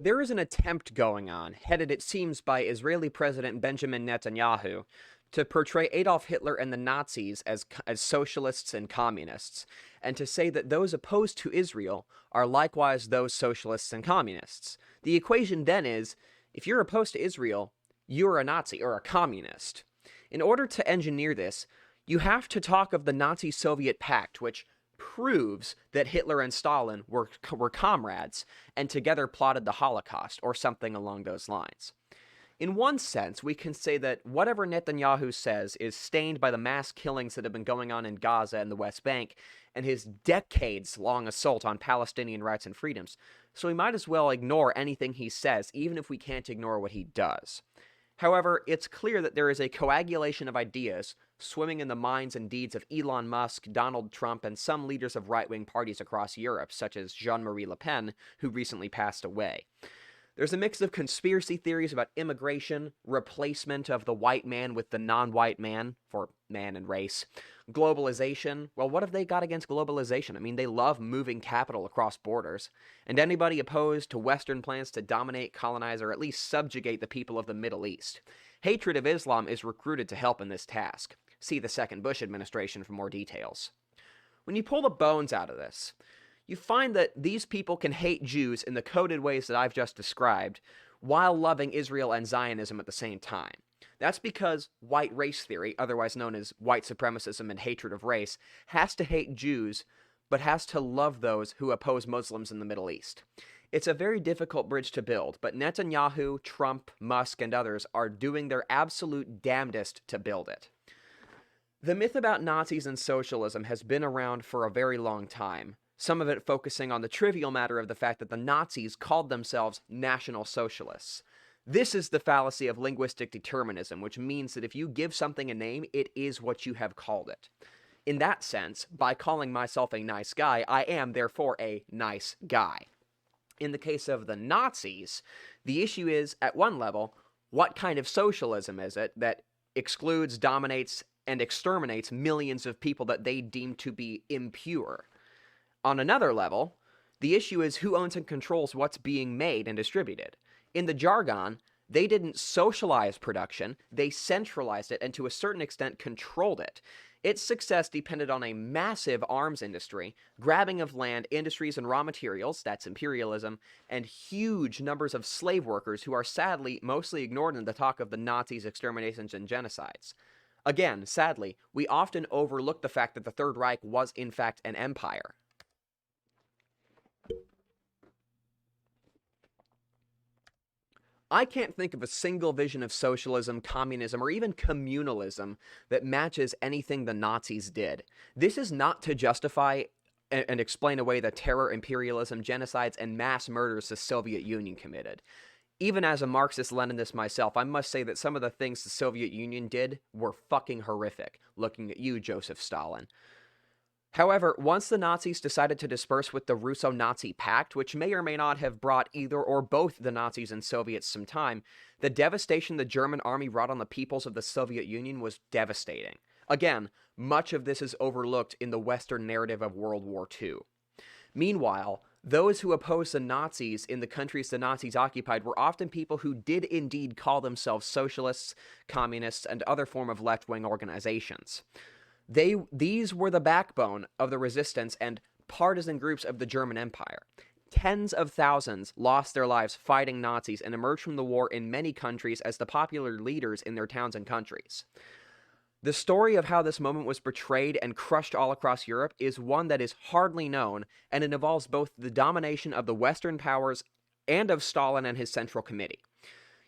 There is an attempt going on, headed it seems by Israeli President Benjamin Netanyahu, to portray Adolf Hitler and the Nazis as socialists and communists, and to say that those opposed to Israel are likewise those socialists and communists. The equation then is, if you're opposed to Israel, you're a Nazi or a communist. In order to engineer this, you have to talk of the Nazi-Soviet pact, which proves that Hitler and Stalin were comrades and together plotted the Holocaust, or something along those lines. In one sense, we can say that whatever Netanyahu says is stained by the mass killings that have been going on in Gaza and the West Bank, and his decades-long assault on Palestinian rights and freedoms, so we might as well ignore anything he says, even if we can't ignore what he does. However, it's clear that there is a coagulation of ideas swimming in the minds and deeds of Elon Musk, Donald Trump, and some leaders of right-wing parties across Europe, such as Jean-Marie Le Pen, who recently passed away. There's a mix of conspiracy theories about immigration, replacement of the white man with the non-white man, for man and race, globalization. Well, what have they got against globalization? I mean, they love moving capital across borders. And anybody opposed to Western plans to dominate, colonize, or at least subjugate the people of the Middle East. Hatred of Islam is recruited to help in this task. See the second Bush administration for more details. When you pull the bones out of this, you find that these people can hate Jews in the coded ways that I've just described, while loving Israel and Zionism at the same time. That's because white race theory, otherwise known as white supremacism and hatred of race, has to hate Jews, but has to love those who oppose Muslims in the Middle East. It's a very difficult bridge to build, but Netanyahu, Trump, Musk, and others are doing their absolute damnedest to build it. The myth about Nazis and socialism has been around for a very long time, some of it focusing on the trivial matter of the fact that the Nazis called themselves National Socialists. This is the fallacy of linguistic determinism, which means that if you give something a name, it is what you have called it. In that sense, by calling myself a nice guy, I am therefore a nice guy. In the case of the Nazis, the issue is, at one level, what kind of socialism is it that excludes, dominates, and exterminates millions of people that they deem to be impure? On another level, the issue is who owns and controls what's being made and distributed. In the jargon, they didn't socialize production, they centralized it and to a certain extent controlled it. Its success depended on a massive arms industry, grabbing of land, industries, and raw materials, that's imperialism, and huge numbers of slave workers who are sadly mostly ignored in the talk of the Nazis' exterminations and genocides. Again, sadly, we often overlook the fact that the Third Reich was in fact an empire. I can't think of a single vision of socialism, communism, or even communalism that matches anything the Nazis did. This is not to justify and explain away the terror, imperialism, genocides, and mass murders the Soviet Union committed. Even as a Marxist-Leninist myself, I must say that some of the things the Soviet Union did were fucking horrific, looking at you, Joseph Stalin. However, once the Nazis decided to disperse with the Russo-Nazi Pact, which may or may not have brought either or both the Nazis and Soviets some time, the devastation the German army wrought on the peoples of the Soviet Union was devastating. Again, much of this is overlooked in the Western narrative of World War II. Meanwhile, those who opposed the Nazis in the countries the Nazis occupied were often people who did indeed call themselves socialists, communists, and other form of left-wing organizations. These were the backbone of the resistance and partisan groups of the German Empire. Tens of thousands lost their lives fighting Nazis and emerged from the war in many countries as the popular leaders in their towns and countries. The story of how this moment was portrayed and crushed all across Europe is one that is hardly known, and it involves both the domination of the Western powers and of Stalin and his Central Committee.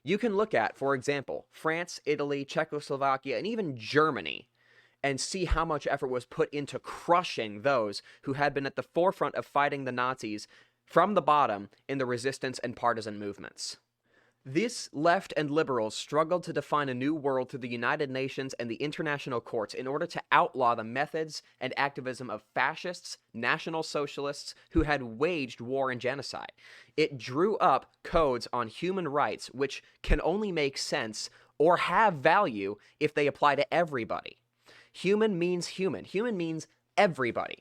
You can look at, for example, France, Italy, Czechoslovakia, and even Germany, and see how much effort was put into crushing those who had been at the forefront of fighting the Nazis from the bottom in the resistance and partisan movements. This left and liberals struggled to define a new world through the United Nations and the international courts in order to outlaw the methods and activism of fascists, national socialists who had waged war and genocide. It drew up codes on human rights which can only make sense or have value if they apply to everybody. Human means human. Human means everybody.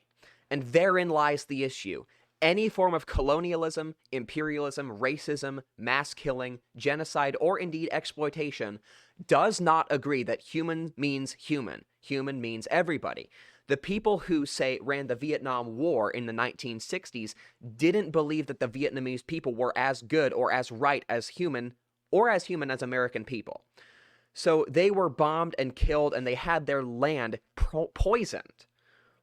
And therein lies the issue. Any form of colonialism, imperialism, racism, mass killing, genocide, or indeed exploitation does not agree that human means human. Human means everybody. The people who, say, ran the Vietnam War in the 1960s didn't believe that the Vietnamese people were as good or as right as human, or as human as American people. So they were bombed and killed, and they had their land poisoned.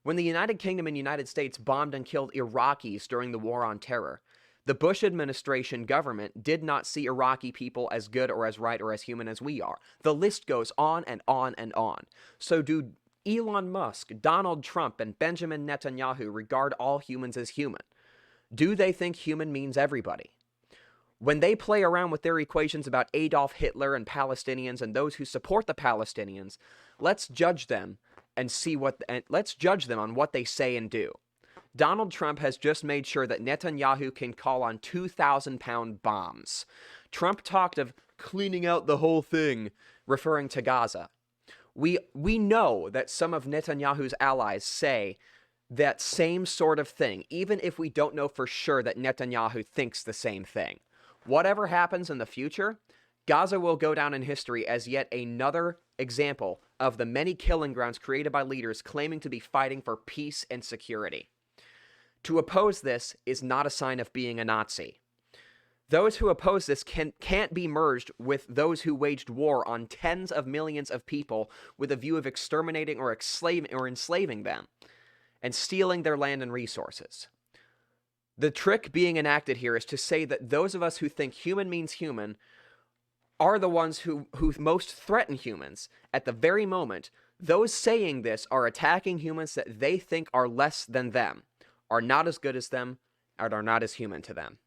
When the United Kingdom and United States bombed and killed Iraqis during the War on Terror, the Bush administration government did not see Iraqi people as good or as right or as human as we are. The list goes on and on and on. So do Elon Musk, Donald Trump, and Benjamin Netanyahu regard all humans as human? Do they think human means everybody? When they play around with their equations about Adolf Hitler and Palestinians and those who support the Palestinians, let's judge them and let's judge them on what they say and do. Donald Trump has just made sure that Netanyahu can call on 2,000-pound bombs. Trump talked of cleaning out the whole thing, referring to Gaza. We know that some of Netanyahu's allies say that same sort of thing, even if we don't know for sure that Netanyahu thinks the same thing. Whatever happens in the future, Gaza will go down in history as yet another example of the many killing grounds created by leaders claiming to be fighting for peace and security. To oppose this is not a sign of being a Nazi. Those who oppose this can't be merged with those who waged war on tens of millions of people with a view of exterminating or enslaving them and stealing their land and resources. The trick being enacted here is to say that those of us who think human means human are the ones who most threaten humans. At the very moment, those saying this are attacking humans that they think are less than them, are not as good as them, and are not as human to them.